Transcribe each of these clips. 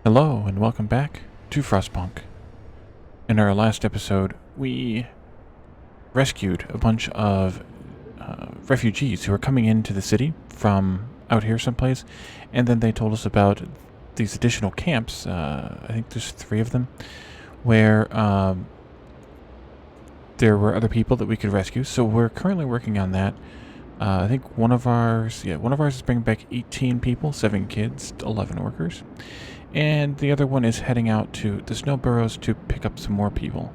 Hello and welcome back to Frostpunk. In our last episode, we rescued a bunch of refugees who were coming into the city from out here someplace, and then they told us about these additional camps, I think there's 3 of them, where there were other people that we could rescue, so we're currently working on that. I think one of ours is bringing back 18 people, 7 kids, 11 workers. And the other one is heading out to the snow burrows to pick up some more people.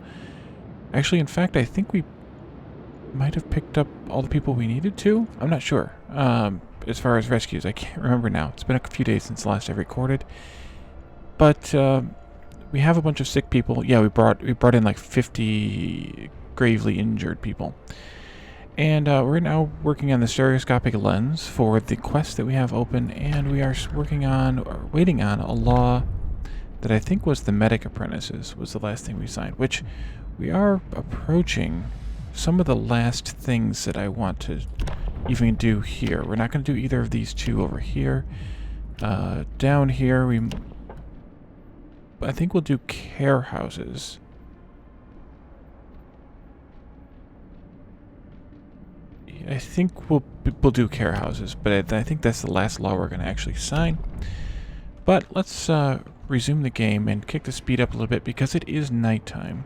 Actually, in fact, I think we might have picked up all the people we needed to. I'm not sure. As far as rescues, I can't remember now. It's been a few days since last I recorded. But we have a bunch of sick people. Yeah, we brought in like 50 gravely injured people. And we're now working on the stereoscopic lens for the quest that we have open, and we are waiting on a law that I think was the medic apprentices was the last thing we signed, which we are approaching some of the last things that I want to even do here. We're not going to do either of these 2 over here. Down here, I think we'll do care houses. I think we'll do care houses, but I think that's the last law we're going to actually sign. But let's resume the game and kick the speed up a little bit because it is nighttime.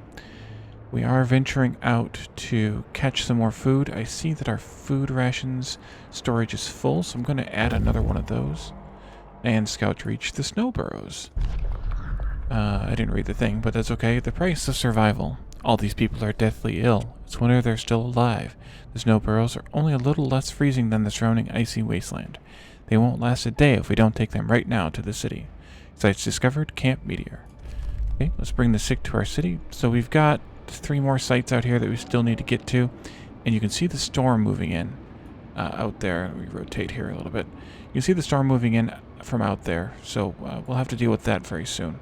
We are venturing out to catch some more food. I see that our food rations storage is full, so I'm going to add another one of those. And scout to reach the snow burrows. I didn't read the thing, but that's okay. The price of survival. All these people are deathly ill. It's wonder they're still alive. The snow burrows are only a little less freezing than the surrounding icy wasteland. They won't last a day if we don't take them right now to the city. Sites discovered, Camp Meteor. Okay, let's bring the sick to our city. So we've got 3 more sites out here that we still need to get to. And you can see the storm moving in out there. Let me rotate here a little bit. You can see the storm moving in from out there. So we'll have to deal with that very soon.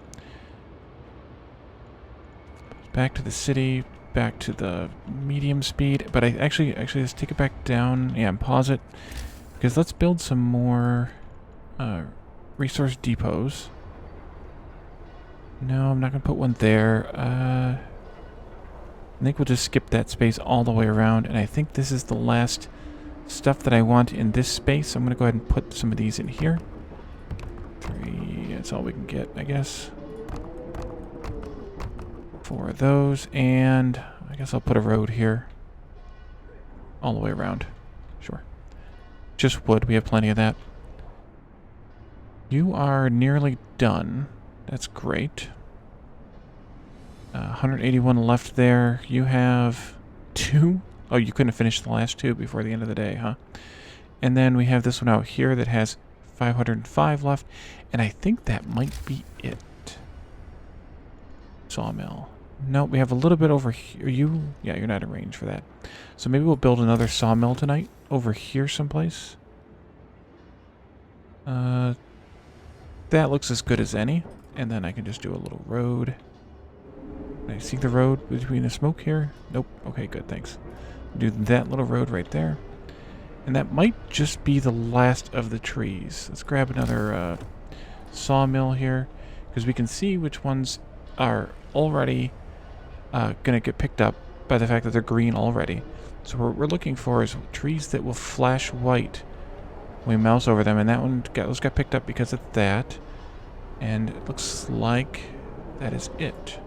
Back to the city, back to the medium speed, but I actually let's take it back down, and pause it, because let's build some more resource depots. No, I'm not going to put one there. I think we'll just skip that space all the way around, and I think this is the last stuff that I want in this space. I'm going to go ahead and put some of these in here. 3, that's all we can get, I guess. 4 of those, and I guess I'll put a road here. All the way around. Sure. Just wood, we have plenty of that. You are nearly done. That's great. 181 left there. You have 2. Oh, you couldn't finish the last 2 before the end of the day, huh? And then we have this one out here that has 505 left, and I think that might be it. Sawmill. No, we have a little bit over here. Yeah, you're not in range for that. So maybe we'll build another sawmill tonight over here someplace. That looks as good as any. And then I can just do a little road. Can I see the road between the smoke here? Nope. Okay, good, thanks. Do that little road right there. And that might just be the last of the trees. Let's grab another sawmill here, because we can see which ones are already going to get picked up by the fact that they're green already. So what we're looking for is trees that will flash white when we mouse over them, and that one got picked up because of that. And it looks like that is it.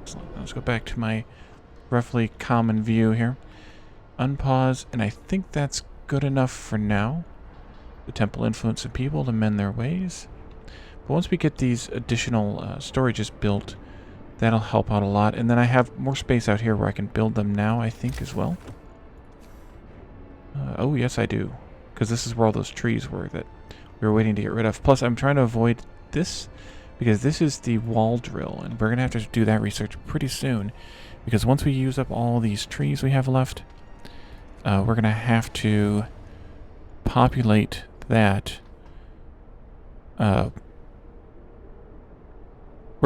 Excellent. Let's go back to my roughly common view here. Unpause, and I think that's good enough for now. The temple influence of people to mend their ways. But once we get these additional storages built, that'll help out a lot. And then I have more space out here where I can build them now, I think, as well. Oh, yes, I do. Because this is where all those trees were that we were waiting to get rid of. Plus, I'm trying to avoid this, because this is the wall drill, and we're going to have to do that research pretty soon. Because once we use up all these trees we have left, we're going to have to populate that. We're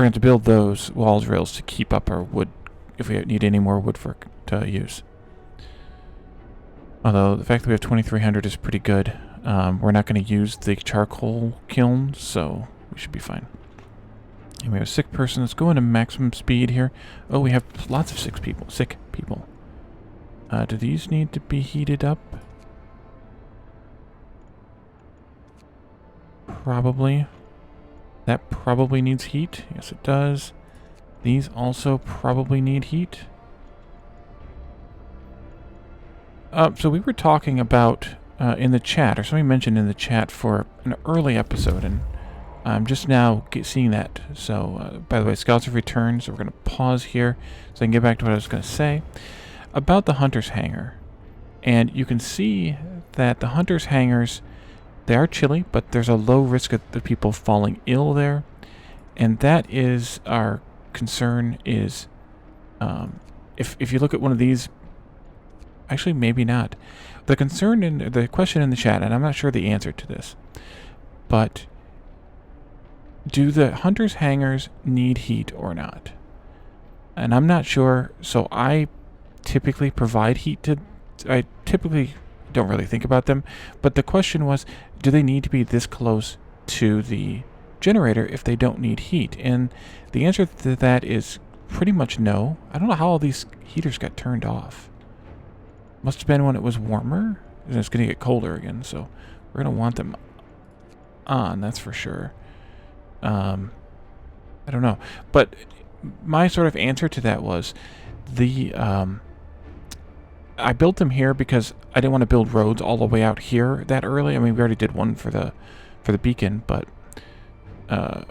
going to build those wall drills to keep up our wood if we need any more wood to use. Although the fact that we have 2,300 is pretty good. We're not going to use the charcoal kiln, so we should be fine. And we have a sick person. Let's go into maximum speed here. Oh, we have lots of sick people. Sick people. Do these need to be heated up? Probably. That probably needs heat. Yes, it does. These also probably need heat. So we were talking about in the chat, or somebody mentioned in the chat for an early episode, and I'm just now seeing that. So, by the way, scouts have returned, so we're going to pause here so I can get back to what I was going to say about the hunter's hangar. And you can see that the hunter's hangars, they are chilly, but there's a low risk of the people falling ill there. And that is our concern is, if you look at one of these, actually maybe not. The concern in the question in the chat, and I'm not sure the answer to this, but do the hunter's hangars need heat or not? And I'm not sure, so I typically provide heat to, I typically don't really think about them, but the question was, do they need to be this close to the generator if they don't need heat? And the answer to that is pretty much no. I don't know how all these heaters got turned off. Must have been when it was warmer, and it's going to get colder again, so we're going to want them on, that's for sure. I don't know. But my sort of answer to that was the I built them here because I didn't want to build roads all the way out here that early. I mean, we already did one for the beacon, but I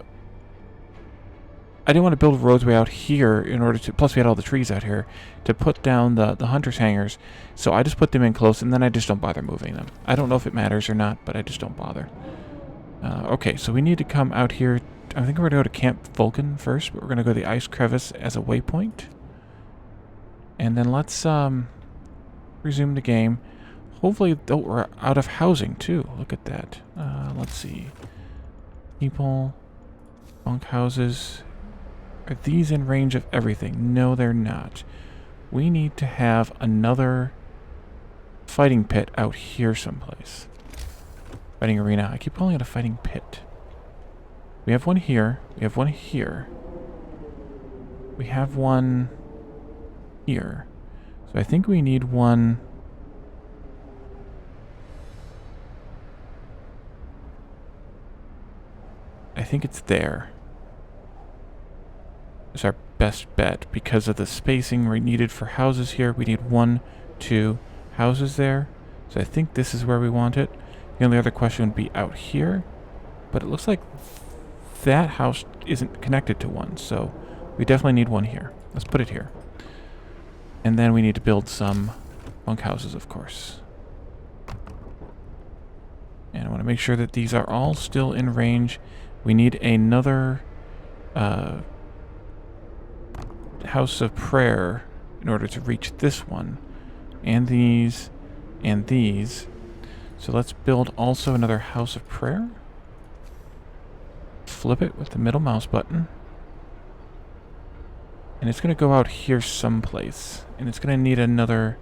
didn't want to build roads way out here in order to, plus we had all the trees out here, to put down the hunter's hangars. So I just put them in close, and then I just don't bother moving them. I don't know if it matters or not, but I just don't bother. Okay, so we need to come out here. I think we're going to go to Camp Vulcan first, but we're going to go to the Ice Crevice as a waypoint. And then let's resume the game. Hopefully, though, we're out of housing, too. Look at that. Let's see. People, bunkhouses. Are these in range of everything? No, they're not. We need to have another fighting pit out here someplace. Fighting arena. I keep calling it a fighting pit. We have one here. We have one here. We have one here. So I think we need one. I think it's there. Is our best bet because of the spacing we needed for houses here. We need 1, 2 houses there. So I think this is where we want it. The only other question would be out here, but it looks like that house isn't connected to one, so we definitely need one here. Let's put it here. And then we need to build some bunkhouses, of course. And I want to make sure that these are all still in range. We need another house of prayer in order to reach this one, and these, and these. So let's build also another house of prayer. Flip it with the middle mouse button. And it's going to go out here someplace. And it's going to need another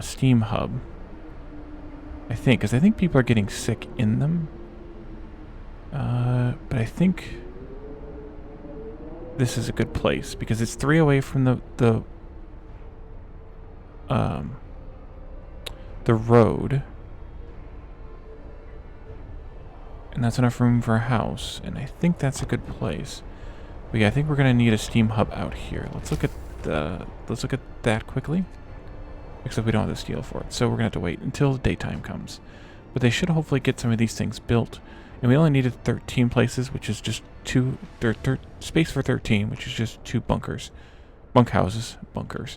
steam hub. I think, because I think people are getting sick in them. But I think this is a good place because it's 3 away from the road. And that's enough room for a house, and I think that's a good place. But yeah, I think we're gonna need a steam hub out here. Let's look at that quickly. Except we don't have the steel for it, so we're gonna have to wait until daytime comes. But they should hopefully get some of these things built. And we only needed 13 places, which is just 2. Space for 13, which is just 2 bunkers, bunkhouses, bunkers.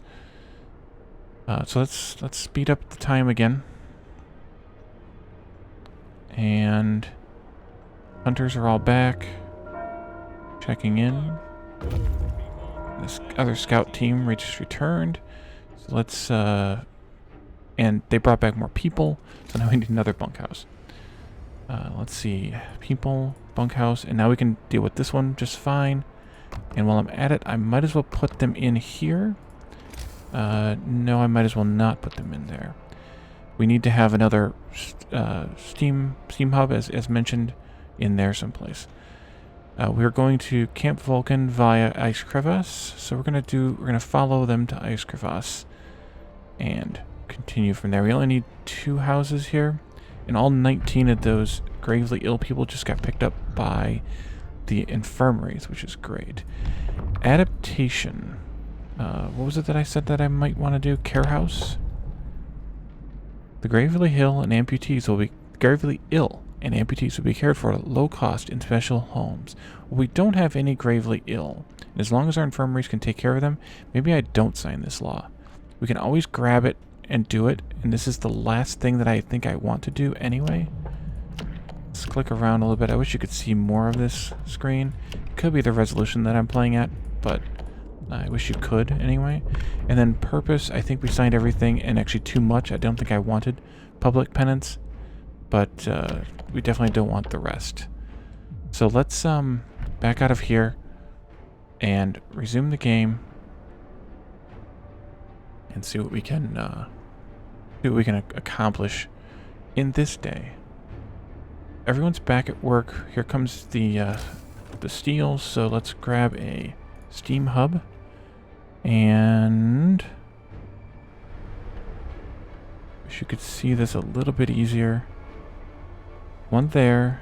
So let's speed up the time again. And hunters are all back, checking in. This other scout team just returned. So let's, and they brought back more people, so now we need another bunkhouse. Let's see, people, bunkhouse, and now we can deal with this one just fine. And while I'm at it, I might as well put them in here. No, I might as well not put them in there. We need to have another steam hub, as mentioned, in there someplace. We're going to Camp Vulcan via Ice Crevasse. So we're gonna follow them to Ice Crevasse and continue from there. We only need 2 houses here, and all 19 of those gravely ill people just got picked up by the infirmaries, which is great. Adaptation. What was it that I said that I might want to do? Care house. The gravely ill and amputees will be cared for at low cost in special homes. We don't have any gravely ill, and as long as our infirmaries can take care of them, maybe I don't sign this law. We can always grab it and do it, and this is the last thing that I think I want to do anyway. Let's click around a little bit. I wish you could see more of this screen. It could be the resolution that I'm playing at, but I wish you could anyway. And then purpose, I think we signed everything, and actually too much. I don't think I wanted public penance, but we definitely don't want the rest. So let's back out of here and resume the game and see what we can accomplish in this day. Everyone's back at work. Here comes the steel. So let's grab a steam hub and wish you could see this a little bit easier. One there.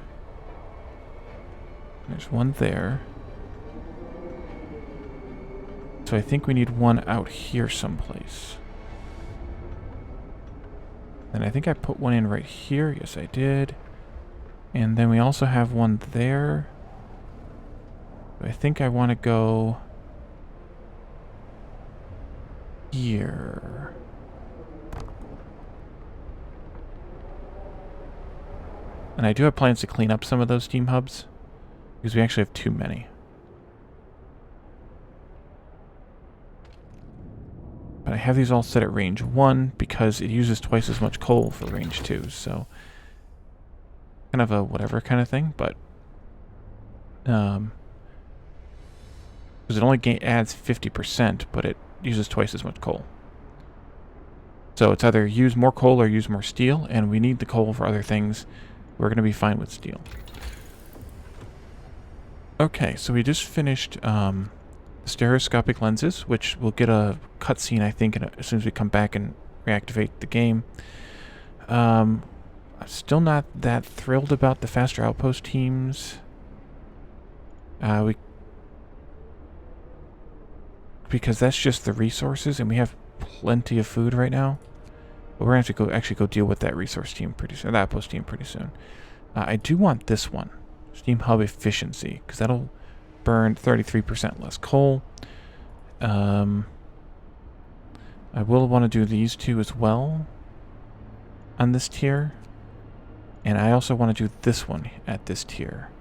There's one there. So I think we need one out here someplace. And I think I put one in right here. Yes, I did. And then we also have one there. I think I want to go here. And I do have plans to clean up some of those steam hubs, because we actually have too many. But I have these all set at range 1 because it uses twice as much coal for range 2, so kind of a whatever kind of thing, but because it only adds 50%, but it uses twice as much coal. So it's either use more coal or use more steel, and we need the coal for other things. We're going to be fine with steel. Okay, so we just finished stereoscopic lenses, which we'll get a cutscene, I think, as soon as we come back and reactivate the game. I'm still not that thrilled about the faster outpost teams. Because that's just the resources, and we have plenty of food right now. But we're going to have to actually go deal with that resource team pretty soon, that outpost team pretty soon. I do want this one, Steam Hub Efficiency, because that'll burn 33% less coal. I will want to do these two as well on this tier. And I also want to do this one at this tier.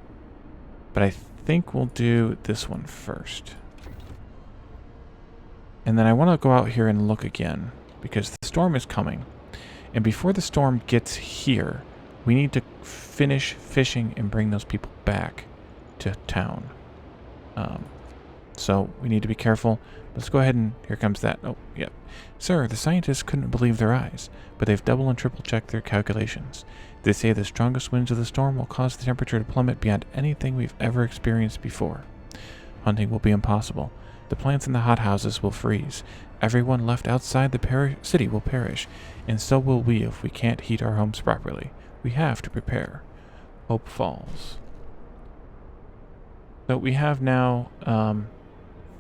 But I think we'll do this one first. And then I want to go out here and look again, because the storm is coming. And before the storm gets here, we need to finish fishing and bring those people back to town. So we need to be careful. Let's go ahead and here comes that. Oh, yeah. Sir, the scientists couldn't believe their eyes, but they've double and triple checked their calculations. They say the strongest winds of the storm will cause the temperature to plummet beyond anything we've ever experienced before. Hunting will be impossible. The plants in the hothouses will freeze. Everyone left outside the city will perish, and so will we if we can't heat our homes properly. We have to prepare. Hope Falls. So we have now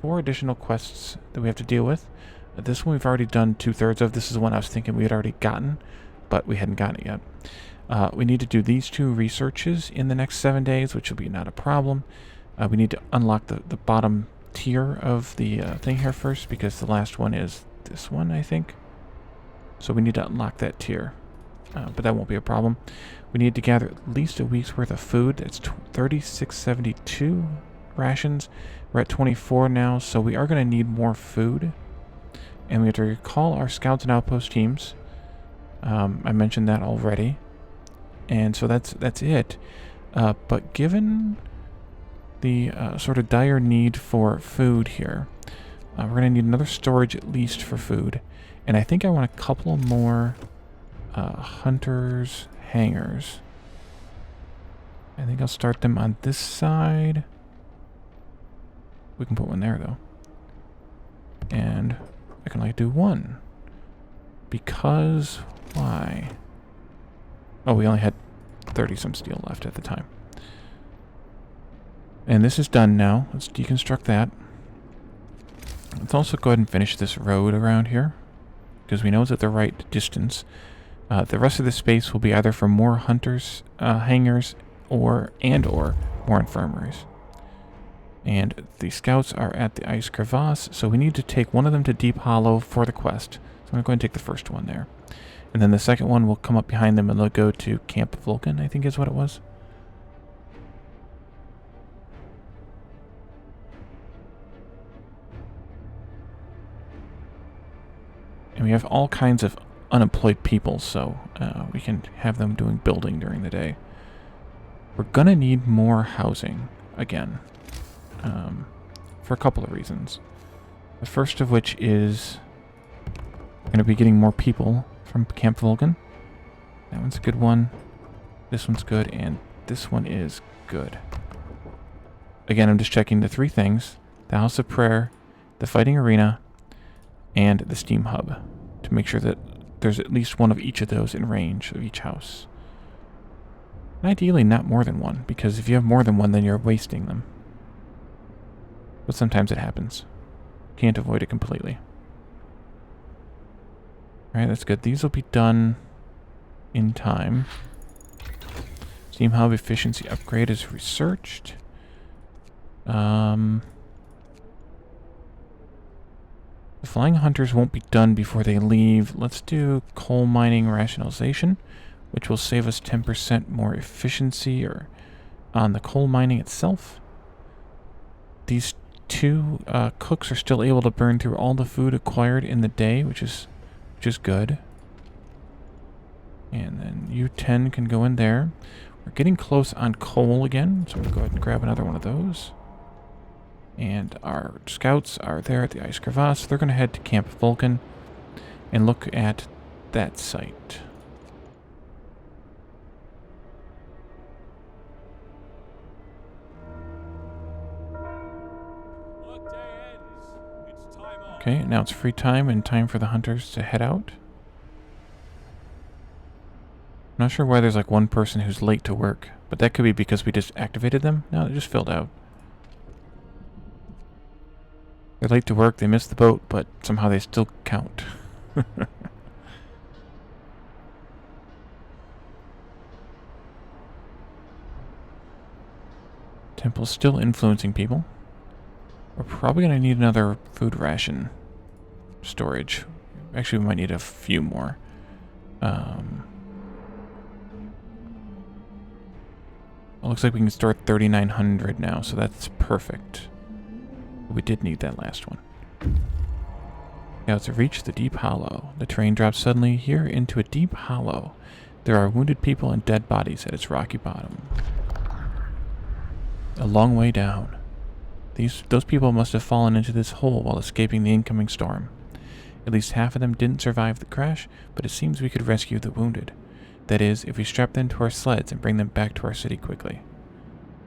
4 additional quests that we have to deal with. This one we've already done 2/3 of. This is one I was thinking we had already gotten, but we hadn't gotten it yet. We need to do these 2 researches in the next 7 days, which will be not a problem. We need to unlock the bottom tier of the thing here first, because the last one is this one, I think. So we need to unlock that tier, but that won't be a problem. We need to gather at least a week's worth of food. That's 3672 rations. We're at 24 now, so we are going to need more food. And we have to recall our scouts and outpost teams. I mentioned that already. And so that's it. But given the sort of dire need for food here, we're going to need another storage at least for food. And I think I want a couple more hunters' hangars. I think I'll start them on this side. We can put one there, though. And I can only do one. Because... why? Oh, we only had 30-some steel left at the time. And this is done now. Let's deconstruct that. Let's also go ahead and finish this road around here, because we know it's at the right distance. The rest of the space will be either for more hunters, hangars, or more infirmaries. And the scouts are at the ice crevasse, so we need to take one of them to Deep Hollow for the quest. So I'm going to go ahead and take the first one there. And then the second one will come up behind them and they'll go to Camp Vulcan, I think is what it was. And we have all kinds of unemployed people, so we can have them doing building during the day. We're going to need more housing, again, for a couple of reasons. The first of which is we're going to be getting more people from Camp Vulcan. That one's a good one. This one's good, and this one is good. Again, I'm just checking the three things: the House of Prayer, the Fighting Arena, and the Steam Hub, to make sure that there's at least one of each of those in range of each house. And ideally not more than one, because if you have more than one, then you're wasting them. But sometimes it happens. Can't avoid it completely. Alright, that's good. These will be done in time. Steam Hub efficiency upgrade is researched. The flying hunters won't be done before they leave. Let's do coal mining rationalization, which will save us 10% more efficiency or on the coal mining itself. These two cooks are still able to burn through all the food acquired in the day, which is good. And then U10 can go in there. We're getting close on coal again, so we'll go ahead and grab another one of those. And our scouts are there at the ice crevasse. They're going to head to Camp Vulcan and look at that site. Okay, now it's free time and time for the hunters to head out. I'm not sure why there's like one person who's late to work, but that could be because we just activated them. No, they just filled out. They're late to work, they missed the boat, but somehow they still count. Temple's still influencing people. We're probably going to need another food ration storage. Actually, we might need a few more. It looks like we can store 3,900 now, so that's perfect. We did need that last one. Now to reach the deep hollow. The terrain drops suddenly here into a deep hollow. There are wounded people and dead bodies at its rocky bottom. A long way down. Those people must have fallen into this hole while escaping the incoming storm. At least half of them didn't survive the crash, but it seems we could rescue the wounded. That is, if we strap them to our sleds and bring them back to our city quickly.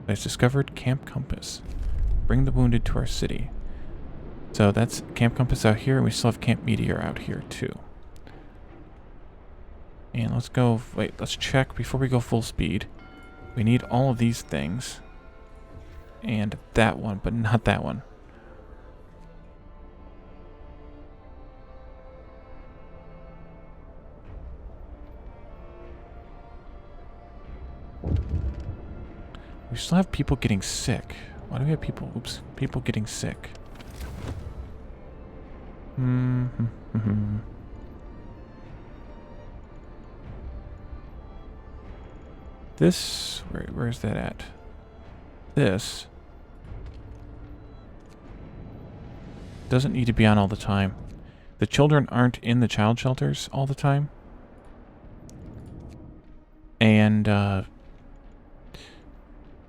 I've discovered Camp Compass. Bring the wounded to our city. So that's Camp Compass out here, and we still have Camp Meteor out here too. And let's go, let's check before we go full speed. We need all of these things. And that one, but not that one. We still have people getting sick. Why do we have people getting sick? This, where's that at? This doesn't need to be on all the time. The children aren't in the child shelters all the time. And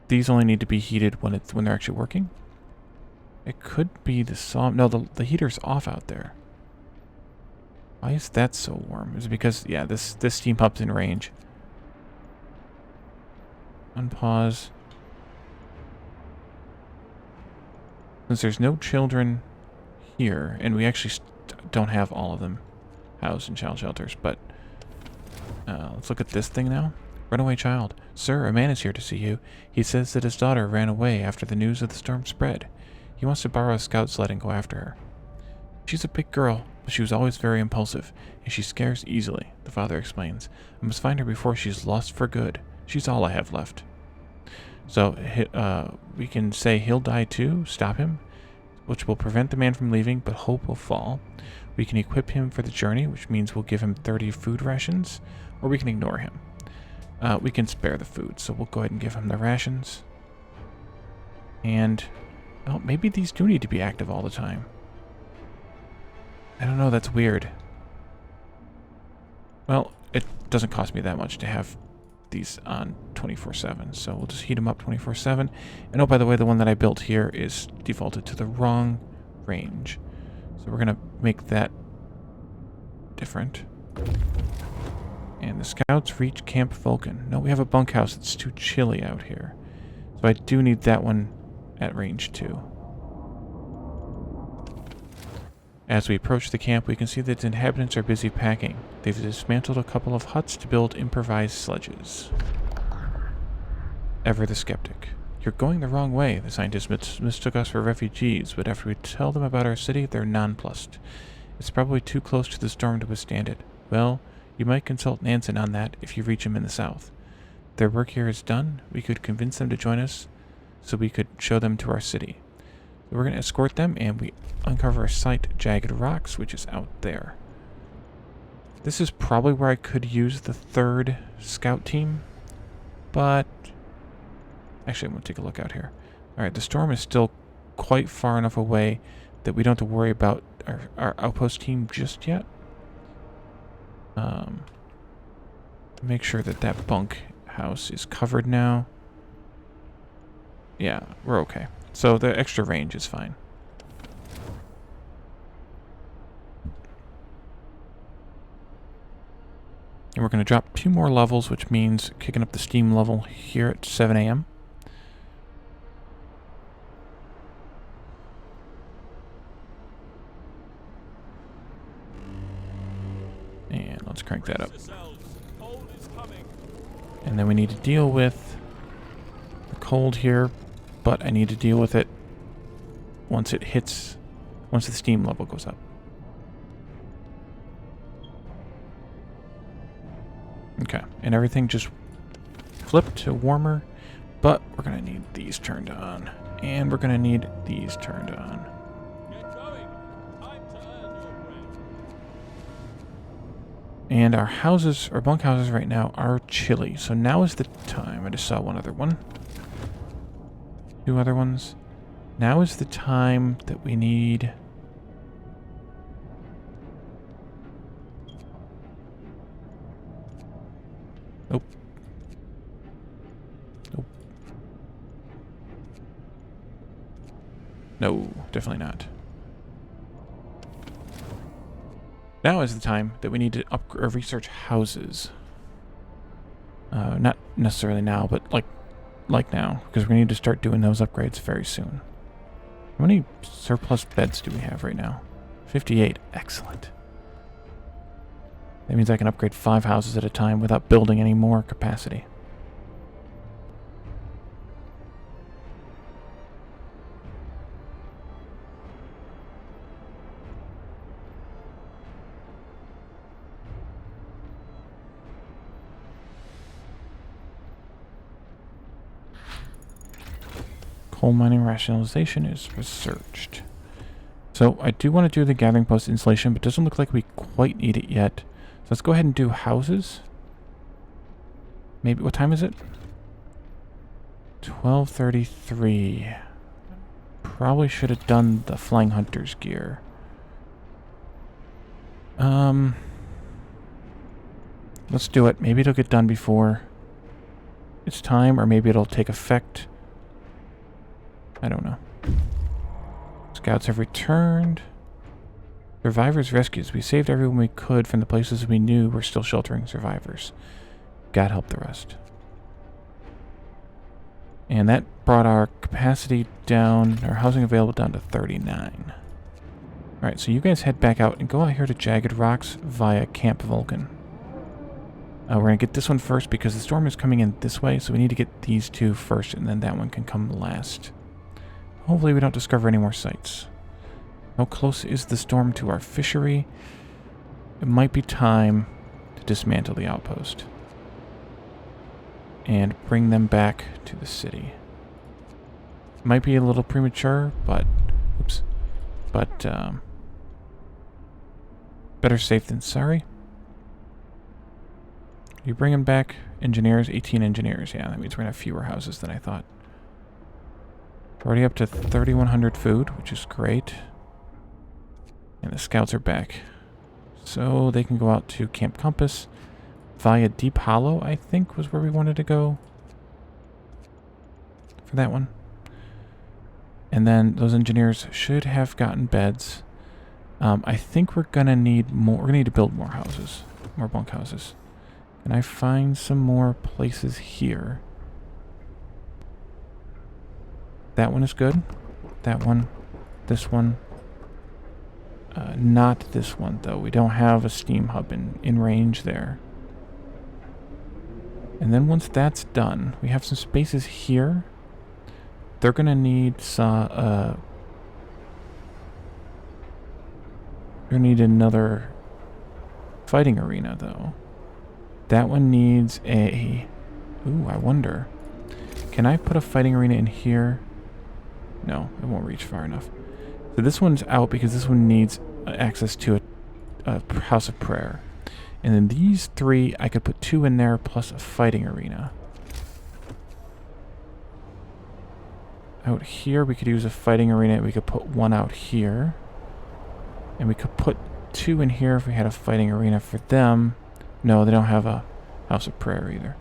these only need to be heated when they're actually working. It could be the saw. No, the heater's off out there. Why is that so warm? Is it because, yeah, this steam pump's in range? Unpause. Since there's no children here, and we actually don't have all of them housed in child shelters, but let's look at this thing now. Runaway child. Sir, a man is here to see you. He says that his daughter ran away after the news of the storm spread. He wants to borrow a scout sled and go after her. She's a big girl, but she was always very impulsive, and she scares easily, the father explains. I must find her before she's lost for good. She's all I have left. So, we can say he'll die too, stop him, which will prevent the man from leaving, but hope will fall. We can equip him for the journey, which means we'll give him 30 food rations, or we can ignore him. We can spare the food, so we'll go ahead and give him the rations. And, well, maybe these do need to be active all the time. I don't know, that's weird. Well, it doesn't cost me that much to have these on 24/7, so we'll just heat them up 24/7. And oh, by the way, the one that I built here is defaulted to the wrong range, so we're gonna make that different. And the scouts reach Camp Vulcan. No, we have a bunkhouse. It's too chilly out here, so I do need that one at range 2. As we approach the camp, we can see that the inhabitants are busy packing. They've dismantled a couple of huts to build improvised sledges. Ever the skeptic. You're going the wrong way. The scientists mistook us for refugees, but after we tell them about our city, they're nonplussed. It's probably too close to the storm to withstand it. Well, you might consult Nansen on that if you reach him in the south. Their work here is done. We could convince them to join us so we could show them to our city. We're going to escort them, and we uncover a site, Jagged Rocks, which is out there. This is probably where I could use the 3rd scout team, but actually I'm going to take a look out here. Alright, the storm is still quite far enough away that we don't have to worry about our outpost team just yet. Make sure that that bunk house is covered now. Yeah, we're okay. So the extra range is fine. And we're going to drop 2 more levels, which means kicking up the steam level here at 7 a.m. And let's crank that up. And then we need to deal with the cold here, but I need to deal with it once it hits, once the steam level goes up. Okay, and everything just flipped to warmer, but we're going to need these turned on, and we're going to need these turned on. And our houses, our bunkhouses right now are chilly, so now is the time. I just saw one other one. 2 other ones. Now is the time that we need... Nope. Nope. No, definitely not. Now is the time that we need to research houses. Not necessarily now, but like now, because we need to start doing those upgrades very soon. How many surplus beds do we have right now? 58. Excellent. That means I can upgrade 5 houses at a time without building any more capacity. Coal mining rationalization is researched. So I do want to do the gathering post installation, but it doesn't look like we quite need it yet. So let's go ahead and do houses. Maybe, what time is it? 12:33. Probably should have done the Flying Hunter's gear. Let's do it. Maybe it'll get done before it's time, or maybe it'll take effect. I don't know. Scouts have returned. Survivors rescues. We saved everyone we could from the places we knew were still sheltering survivors. God help the rest. And that brought our capacity down, our housing available down to 39. Alright, so you guys head back out and go out here to Jagged Rocks via Camp Vulcan. We're going to get this one first because the storm is coming in this way, so we need to get these two first, and then that one can come last. Hopefully we don't discover any more sites. How close is the storm to our fishery? It might be time to dismantle the outpost and bring them back to the city. Might be a little premature, but oops. But better safe than sorry. You bring them back, engineers, 18 engineers. Yeah, that means we're gonna have fewer houses than I thought. We're already up to 3,100 food, which is great. And the scouts are back. So they can go out to Camp Compass via Deep Hollow, I think was where we wanted to go for that one. And then those engineers should have gotten beds. I think we're gonna need more. We're gonna need to build more houses, more bunkhouses. Can I find some more places here? That one is good. That one. This one. Not this one, though. We don't have a steam hub in range there. And then once that's done, we have some spaces here. They're gonna need some, we're gonna need another fighting arena, though. That one needs a... Ooh, I wonder. Can I put a fighting arena in here? No, it won't reach far enough. So this one's out because this one needs access to a house of prayer. And then these three, I could put 2 in there plus a fighting arena. Out here, we could use a fighting arena. We could put 1 out here. And we could put 2 in here if we had a fighting arena for them. No, they don't have a house of prayer either.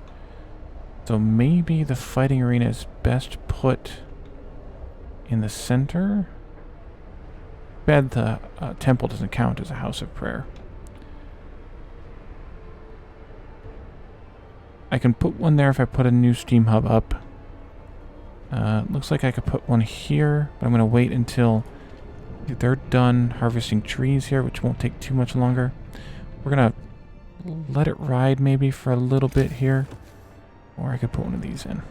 So maybe the fighting arena is best put in the center. Bad the temple doesn't count as a house of prayer. I can put 1 there if I put a new steam hub up. Looks like I could put 1 here, but I'm going to wait until they're done harvesting trees here, which won't take too much longer. We're going to let it ride maybe for a little bit here. Or I could put 1 of these in.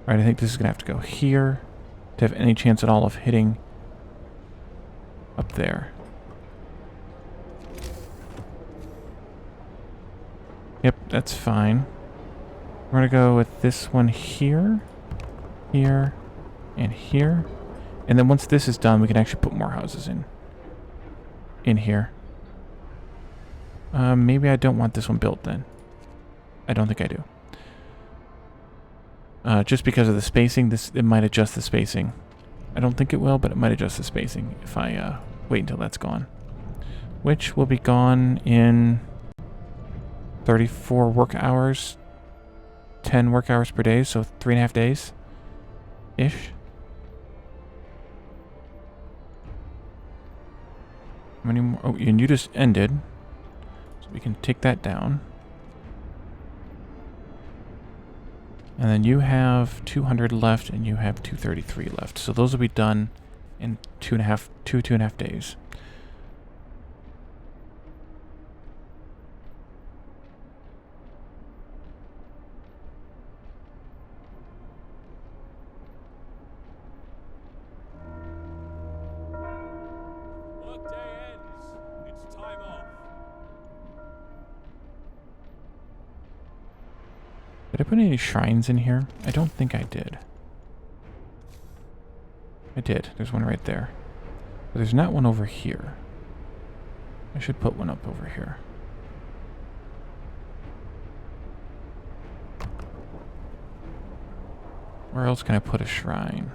Alright, I think this is going to have to go here to have any chance at all of hitting up there. Yep, that's fine. We're going to go with this one here, here, and here. And then once this is done, we can actually put more houses in here. Maybe I don't want this one built then. I don't think I do. Just because of the spacing, it might adjust the spacing. I don't think it will, but it might adjust the spacing if I wait until that's gone. Which will be gone in 34 work hours. 10 work hours per day, so 3.5 days-ish. How many more? Oh, and you just ended. So we can take that down. And then you have 200 left, and you have 233 left. So those will be done in 2.5 days. Workday ends. It's time off. Did I put any shrines in here? I don't think I did. I did. There's one right there. But there's not one over here. I should put one up over here. Where else can I put a shrine?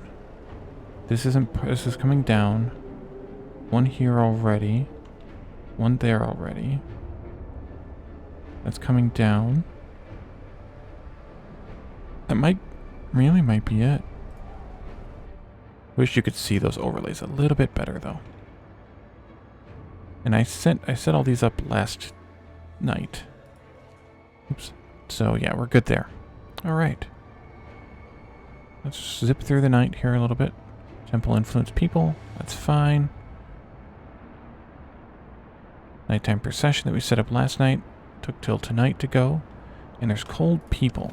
This is coming down. One here already. One there already. That's coming down. That might be it. Wish you could see those overlays a little bit better though. And I set all these up last night. Oops. So yeah, we're good there. Alright. Let's zip through the night here a little bit. Temple influenced people. That's fine. Nighttime procession that we set up last night took till tonight to go. And there's cold people.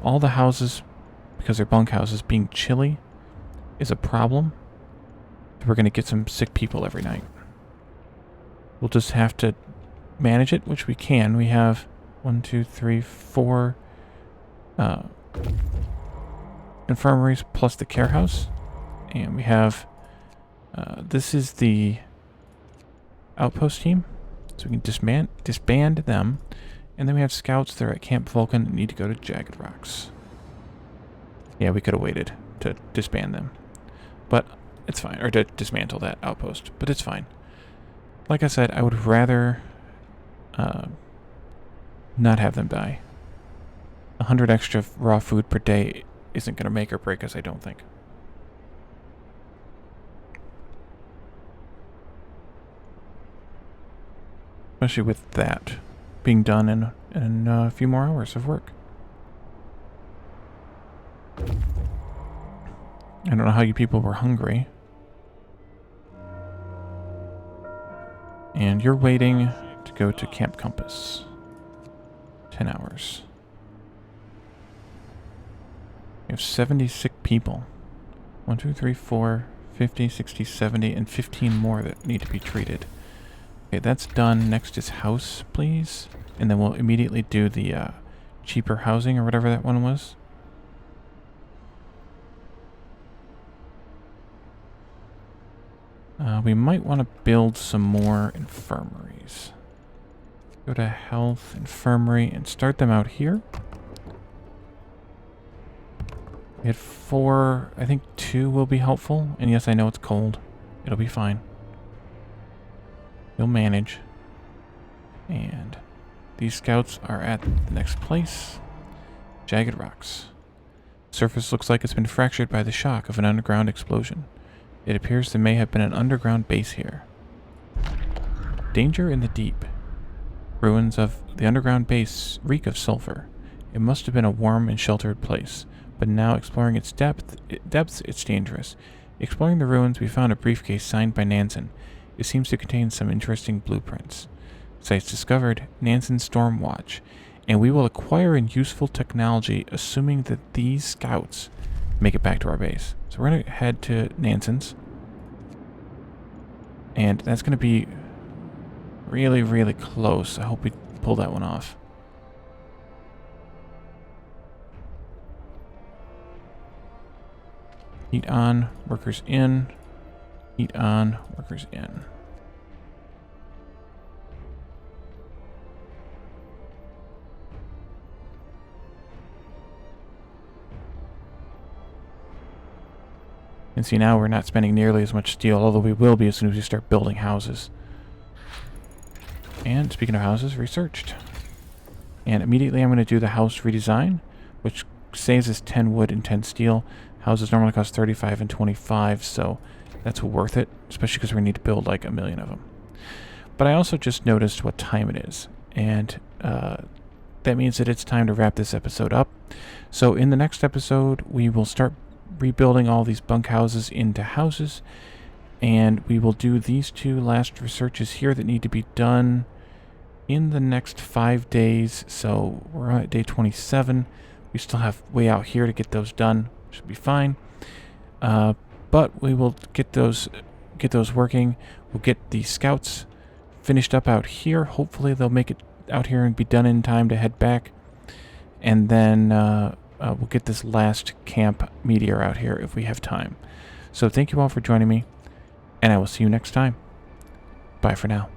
All the houses, because they're bunkhouses, being chilly is a problem. We're going to get some sick people every night. We'll just have to manage it, which we can. We have 1, 2, 3, 4 infirmaries plus the care house. And we have... this is the outpost team. So we can disband them. And then we have scouts that are at Camp Vulcan that need to go to Jagged Rocks. Yeah, we could have waited to disband them. But it's fine. Or to dismantle that outpost. But it's fine. Like I said, I would rather not have them die. 100 extra raw food per day isn't going to make or break us, I don't think. Especially with that being done in a few more hours of work. I don't know how you people were hungry. And you're waiting to go to Camp Compass. 10 hours. We have 70 sick people. 1, 2, 3, 4, 50, 60, 70, and 15 more that need to be treated. Okay, that's done. Next is house, please. And then we'll immediately do the cheaper housing or whatever that one was. We might want to build some more infirmaries. Go to health, infirmary, and start them out here. We had 4, I think 2 will be helpful. And yes, I know it's cold. It'll be fine. You'll manage. And these scouts are at the next place. Jagged Rocks. Surface looks like it's been fractured by the shock of an underground explosion. It appears there may have been an underground base here. Danger in the deep. Ruins of the underground base reek of sulfur. It must have been a warm and sheltered place, but now exploring its depths, it's dangerous. Exploring the ruins, we found a briefcase signed by Nansen. It seems to contain some interesting blueprints. Sites discovered, Nansen Storm Watch, and we will acquire useful technology assuming that these scouts make it back to our base. So we're going to head to Nansen's. And that's going to be really, really close. I hope we pull that one off. Heat on, workers in. Heat on, workers in. And see, now we're not spending nearly as much steel, although we will be as soon as we start building houses. And speaking of houses, researched. And immediately I'm going to do the house redesign, which saves us 10 wood and 10 steel. Houses normally cost 35 and 25, so that's worth it, especially because we need to build like 1 million of them. But I also just noticed what time it is, and that means that it's time to wrap this episode up. So in the next episode, we will start rebuilding all these bunkhouses into houses, and we will do these 2 last researches here that need to be done in the next 5 days. So we're on at day 27. We still have way out here to get those done. Should be fine. But we will get those working. We'll get the scouts finished up out here. Hopefully they'll make it out here and be done in time to head back. And then we'll get this last camp meteor out here if we have time. So thank you all for joining me, and I will see you next time. Bye for now.